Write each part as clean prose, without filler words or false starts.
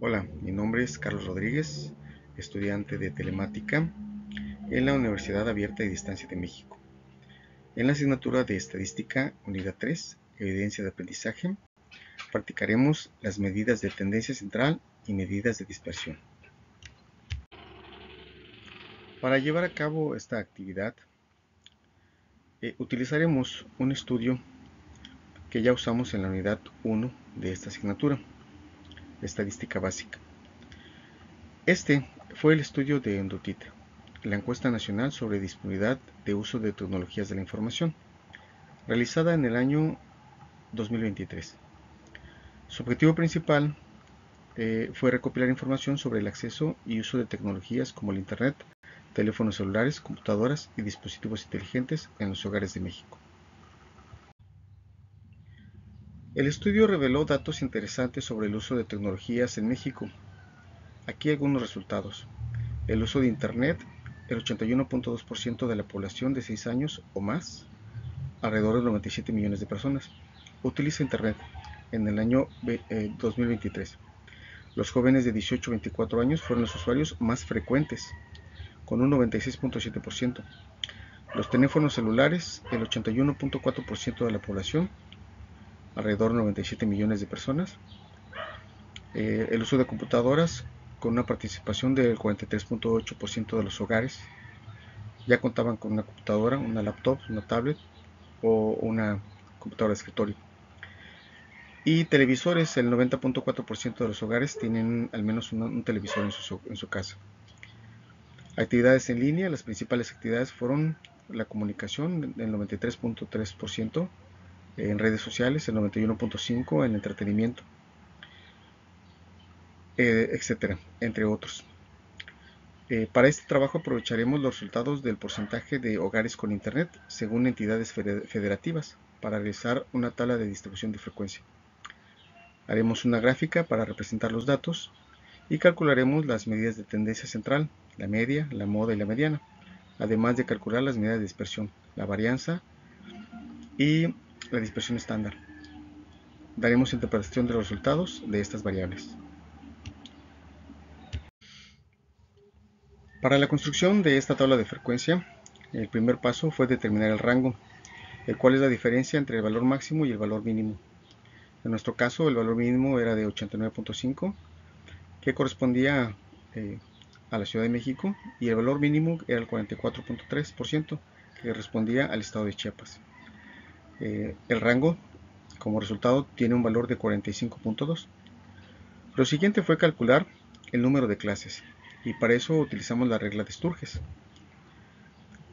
Hola, mi nombre es Carlos Rodríguez, estudiante de Telemática en la Universidad Abierta y Distancia de México. En la asignatura de Estadística, Unidad 3, Evidencia de Aprendizaje, practicaremos las medidas de tendencia central y medidas de dispersión. Para llevar a cabo esta actividad, utilizaremos un estudio que ya usamos en la Unidad 1 de esta asignatura, Estadística Básica. Este fue el estudio de Endutit, la encuesta nacional sobre disponibilidad de uso de tecnologías de la información, realizada en el año 2023. Su objetivo principal fue recopilar información sobre el acceso y uso de tecnologías como el Internet, teléfonos celulares, computadoras y dispositivos inteligentes en los hogares de México. El estudio reveló datos interesantes sobre el uso de tecnologías en México. Aquí algunos resultados. El uso de Internet, el 81.2% de la población de 6 años o más, alrededor de 97 millones de personas, utiliza Internet en el año 2023. Los jóvenes de 18 a 24 años fueron los usuarios más frecuentes, con un 96.7%. Los teléfonos celulares, el 81.4% de la población, alrededor de 97 millones de personas. El uso de computadoras, con una participación del 43.8% de los hogares, ya contaban con una computadora, una laptop, una tablet o una computadora de escritorio. Y televisores, el 90.4% de los hogares tienen al menos un televisor en su casa. Actividades en línea, las principales actividades fueron la comunicación, el 93.3%, en redes sociales, el 91.5% en entretenimiento, etcétera, entre otros. Para este trabajo aprovecharemos los resultados del porcentaje de hogares con Internet según entidades federativas para realizar una tabla de distribución de frecuencia. Haremos una gráfica para representar los datos y calcularemos las medidas de tendencia central, la media, la moda y la mediana, además de calcular las medidas de dispersión, la varianza y la dispersión estándar. Daremos interpretación de los resultados de estas variables. Para la construcción de esta tabla de frecuencia, el primer paso fue determinar el rango, el cual es la diferencia entre el valor máximo y el valor mínimo. En nuestro caso, el valor mínimo era de 89.5, que correspondía a la Ciudad de México, y el valor mínimo era el 44.3%, que correspondía al estado de Chiapas. El rango, como resultado, tiene un valor de 45.2. Lo siguiente fue calcular el número de clases, y para eso utilizamos la regla de Sturges.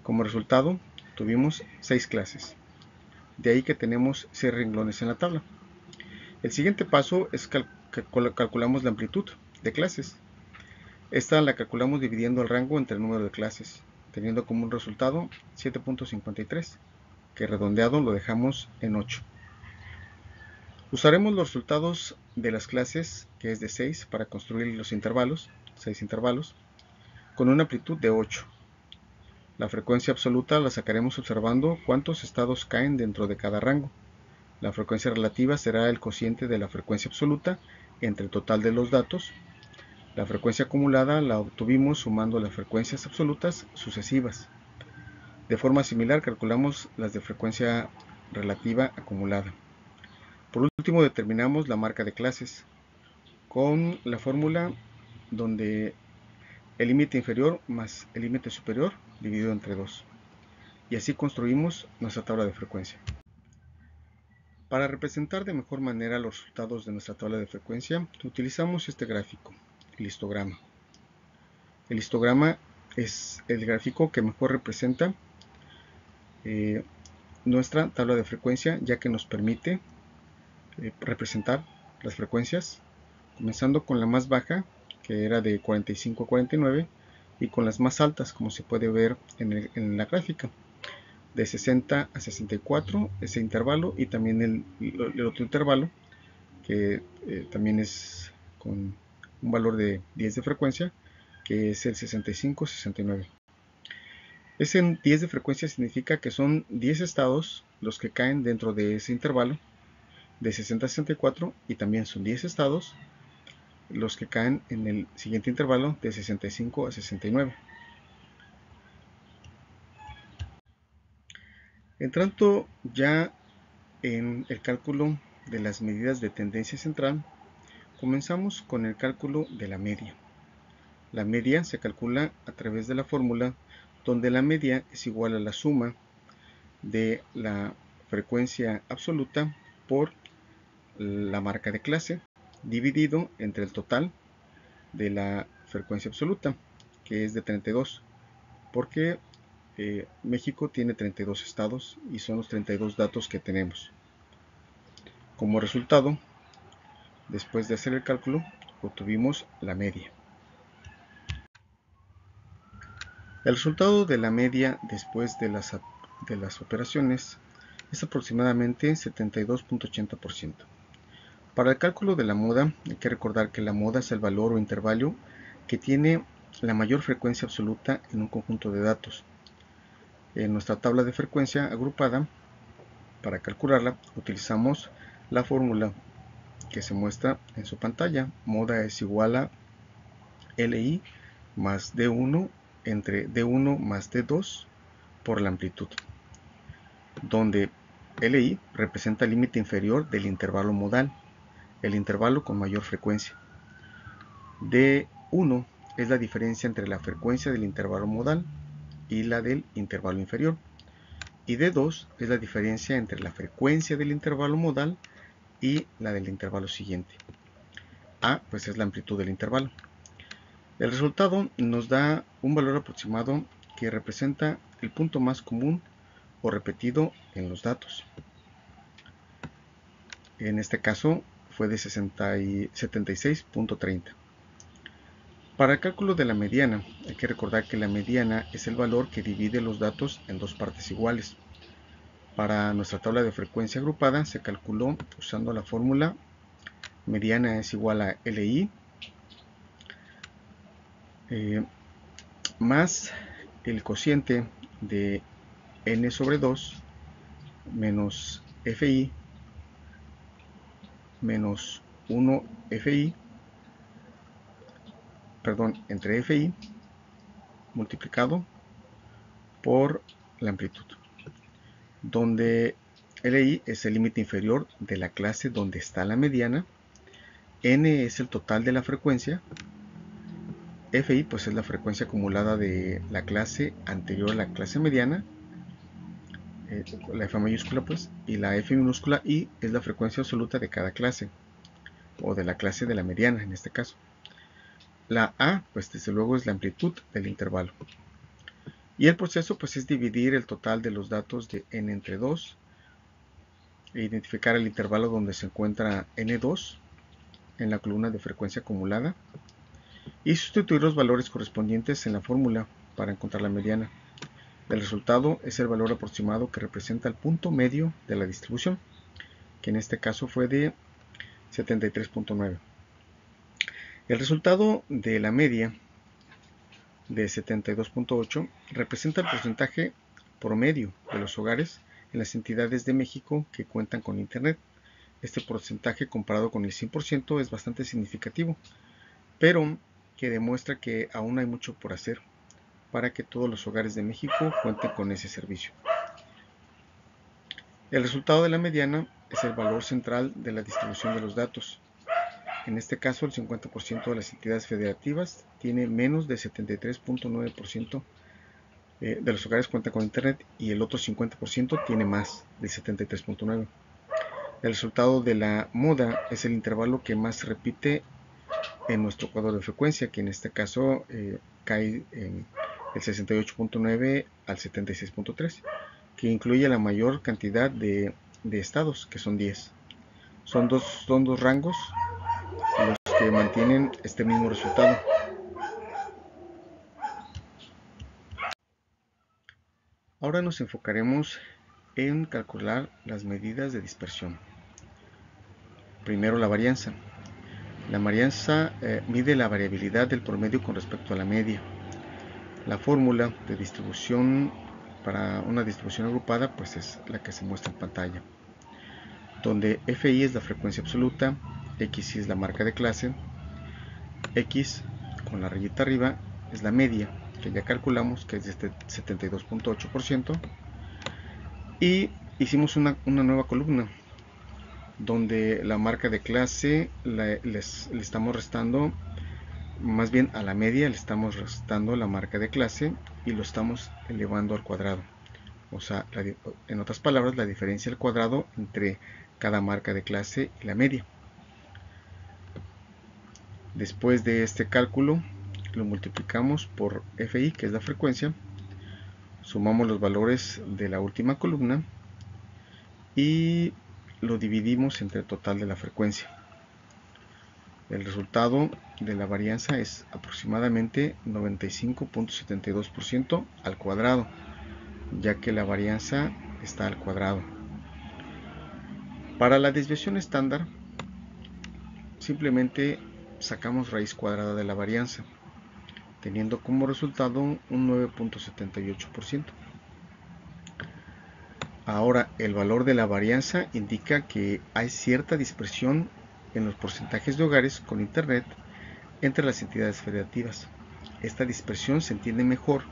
Como resultado, tuvimos 6 clases. De ahí que tenemos 6 renglones en la tabla. El siguiente paso es calculamos la amplitud de clases. Esta la calculamos dividiendo el rango entre el número de clases, teniendo como un resultado 7.53, que redondeado lo dejamos en 8. Usaremos los resultados de las clases, que es de 6, para construir los intervalos, 6 intervalos, con una amplitud de 8. La frecuencia absoluta la sacaremos observando cuántos estados caen dentro de cada rango. La frecuencia relativa será el cociente de la frecuencia absoluta entre el total de los datos. La frecuencia acumulada la obtuvimos sumando las frecuencias absolutas sucesivas. De forma similar calculamos las de frecuencia relativa acumulada. Por último determinamos la marca de clases con la fórmula donde el límite inferior más el límite superior dividido entre 2. Y así construimos nuestra tabla de frecuencia. Para representar de mejor manera los resultados de nuestra tabla de frecuencia, utilizamos este gráfico, el histograma. El histograma es el gráfico que mejor representa nuestra tabla de frecuencia, ya que nos permite representar las frecuencias, comenzando con la más baja, que era de 45 a 49, y con las más altas, como se puede ver en la gráfica, de 60 a 64, ese intervalo, y también el otro intervalo, que también es con un valor de 10 de frecuencia, que es el 65-69. Ese 10 de frecuencia significa que son 10 estados los que caen dentro de ese intervalo de 60 a 64, y también son 10 estados los que caen en el siguiente intervalo de 65 a 69. Entrando ya en el cálculo de las medidas de tendencia central, comenzamos con el cálculo de la media. La media se calcula a través de la fórmula donde la media es igual a la suma de la frecuencia absoluta por la marca de clase dividido entre el total de la frecuencia absoluta, que es de 32, porque México tiene 32 estados y son los 32 datos que tenemos. Como resultado, después de hacer el cálculo, obtuvimos la media. El resultado de la media después de las operaciones es aproximadamente 72.80%. Para el cálculo de la moda, hay que recordar que la moda es el valor o intervalo que tiene la mayor frecuencia absoluta en un conjunto de datos. En nuestra tabla de frecuencia agrupada, para calcularla, utilizamos la fórmula que se muestra en su pantalla. Moda es igual a LI más D1 entre D1 más D2 por la amplitud, donde LI representa el límite inferior del intervalo modal, el intervalo con mayor frecuencia. D1 es la diferencia entre la frecuencia del intervalo modal y la del intervalo inferior. Y D2 es la diferencia entre la frecuencia del intervalo modal y la del intervalo siguiente. A pues es la amplitud del intervalo. El resultado nos da un valor aproximado que representa el punto más común o repetido en los datos. En este caso fue de 76.30. Para el cálculo de la mediana, hay que recordar que la mediana es el valor que divide los datos en dos partes iguales. Para nuestra tabla de frecuencia agrupada se calculó usando la fórmula mediana es igual a LI más el cociente de n sobre 2 menos FI menos 1 FI, entre FI multiplicado por la amplitud, donde LI es el límite inferior de la clase donde está la mediana, N es el total de la frecuencia, FI pues es la frecuencia acumulada de la clase anterior a la clase mediana, la F mayúscula pues, y la F minúscula I es la frecuencia absoluta de cada clase, o de la clase de la mediana en este caso. La A pues desde luego es la amplitud del intervalo. Y el proceso pues es dividir el total de los datos de n entre 2 e identificar el intervalo donde se encuentra n2 en la columna de frecuencia acumulada y sustituir los valores correspondientes en la fórmula para encontrar la mediana. El resultado es el valor aproximado que representa el punto medio de la distribución, que en este caso fue de 73.9. El resultado de la media de 72.8 representa el porcentaje promedio de los hogares en las entidades de México que cuentan con Internet. Este porcentaje comparado con el 100% es bastante significativo, pero que demuestra que aún hay mucho por hacer para que todos los hogares de México cuenten con ese servicio. El resultado de la mediana es el valor central de la distribución de los datos. En este caso, el 50% de las entidades federativas tiene menos de 73.9% de los hogares cuentan con Internet y el otro 50% tiene más del 73.9%. El resultado de la moda es el intervalo que más se repite en nuestro cuadro de frecuencia, que en este caso cae en el 68.9 al 76.3, que incluye la mayor cantidad de estados, que son 10. Son dos rangos los que mantienen este mismo resultado. Ahora nos enfocaremos en calcular las medidas de dispersión. Primero la varianza. La varianza mide la variabilidad del promedio con respecto a la media. La fórmula de distribución para una distribución agrupada pues es la que se muestra en pantalla, donde FI es la frecuencia absoluta, XI es la marca de clase, X con la rayita arriba es la media, que ya calculamos que es de 72.8%, y hicimos una nueva columna donde la marca de clase le estamos restando, más bien a la media le estamos restando la marca de clase y lo estamos elevando al cuadrado. O sea, en otras palabras, la diferencia al cuadrado entre cada marca de clase y la media. Después de este cálculo, lo multiplicamos por FI, que es la frecuencia, sumamos los valores de la última columna y lo dividimos entre el total de la frecuencia. El resultado de la varianza es aproximadamente 95.72% al cuadrado, ya que la varianza está al cuadrado. Para la desviación estándar, simplemente sacamos raíz cuadrada de la varianza, teniendo como resultado un 9.78%. Ahora, el valor de la varianza indica que hay cierta dispersión en los porcentajes de hogares con Internet entre las entidades federativas. Esta dispersión se entiende mejor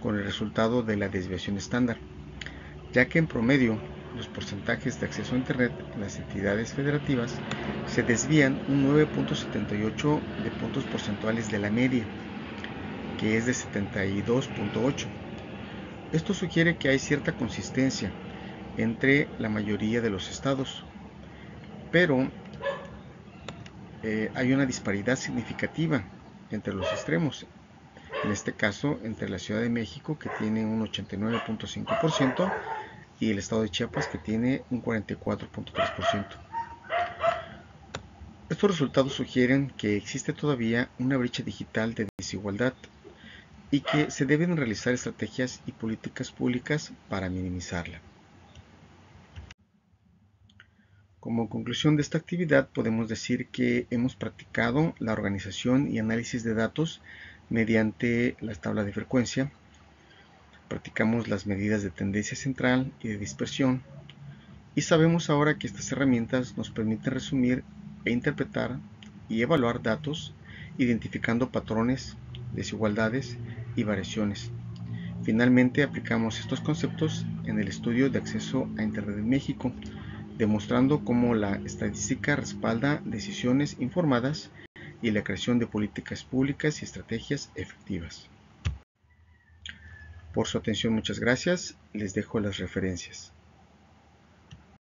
con el resultado de la desviación estándar, ya que en promedio los porcentajes de acceso a Internet en las entidades federativas se desvían un 9.78 de puntos porcentuales de la media, que es de 72.8. Esto sugiere que hay cierta consistencia entre la mayoría de los estados, pero hay una disparidad significativa entre los extremos. En este caso, entre la Ciudad de México, que tiene un 89.5%, y el estado de Chiapas, que tiene un 44.3%. Estos resultados sugieren que existe todavía una brecha digital de desigualdad y que se deben realizar estrategias y políticas públicas para minimizarla. Como conclusión de esta actividad, podemos decir que hemos practicado la organización y análisis de datos mediante la tabla de frecuencia. Practicamos las medidas de tendencia central y de dispersión, y sabemos ahora que estas herramientas nos permiten resumir e interpretar y evaluar datos, identificando patrones, desigualdades y variaciones. Finalmente, aplicamos estos conceptos en el estudio de acceso a Internet en México, demostrando cómo la estadística respalda decisiones informadas y la creación de políticas públicas y estrategias efectivas. Por su atención, muchas gracias. Les dejo las referencias.